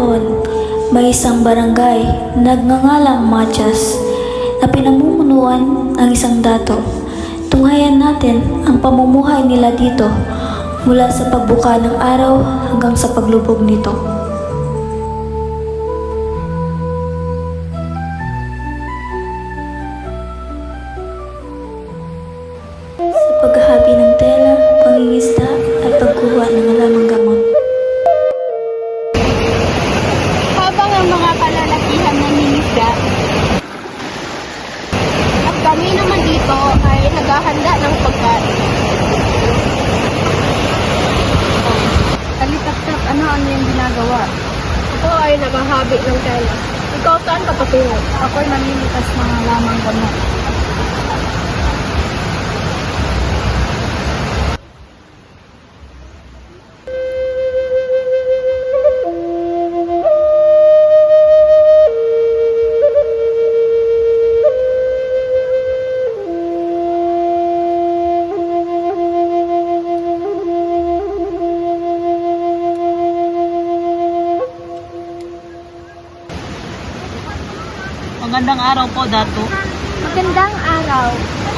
panahon, may isang barangay na nagngangalang Matias na pinamumunuan ng isang dato. Tunghayan natin ang pamumuhay nila dito mula sa pagbuka ng araw hanggang sa paglubog nito. Sa paghahabi ng tela, pangingisda at pagkuha ng halamang gamot. Habang ang mga kalalakihan nangingisda at kami naman dito ay naghahanda ng pagkain. Kalitap-tap, ano yung ginagawa? Ito ay naghahabi ng tela. Ikaw saan ka patungo? Ako'y namimitas ng halamang gamot. Magandang araw po, Dato. Magandang araw.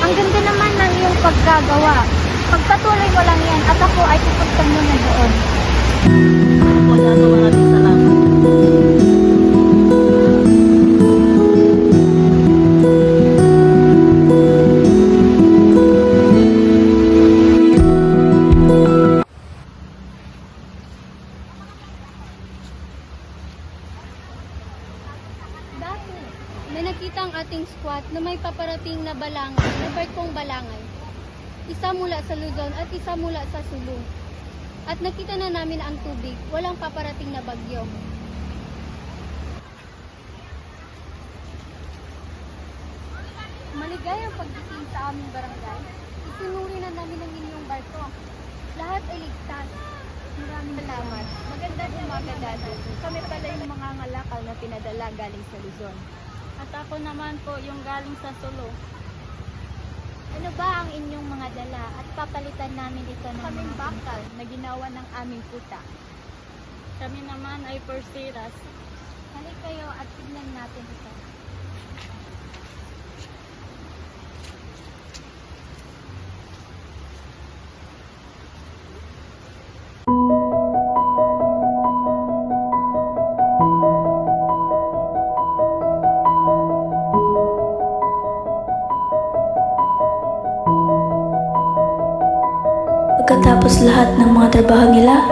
Ang ganda naman ng iyong pagkagawa. Pagpatuloy mo lang yan at ako ay pupunta muna doon. Po, Dato, maraming salamat. Dati, may nakita ang ating squad na may paparating na balangay, na barkong balangay. Isa mula sa Luzon at isa mula sa Sulu. At nakita na namin ang tubig, walang paparating na bagyo. Maligayang pagdating sa aming barangay, isinuri na namin ang inyong barko. Lahat ay ligtas. Maraming salamat. Magandang umaga, Dati. Kami pala yung mga ngalakal na pinadala galing sa Luzon. At ako naman po yung galing sa Sulu. Ano ba ang inyong mga dala at papalitan namin ito ng kaming bakal na ginawa ng aming puta? Kami naman ay Persiras. Halik kayo at tignan natin ito. Pagkatapos lahat ng mga trabaho nila,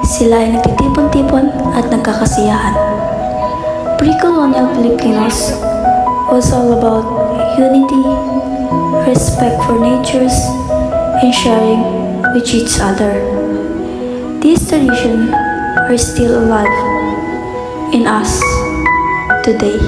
sila ay nagtitipon-tipon at nagkakasiyahan. Pre-colonial Filipinos was all about unity, respect for natures, and sharing with each other. These traditions are still alive in us today.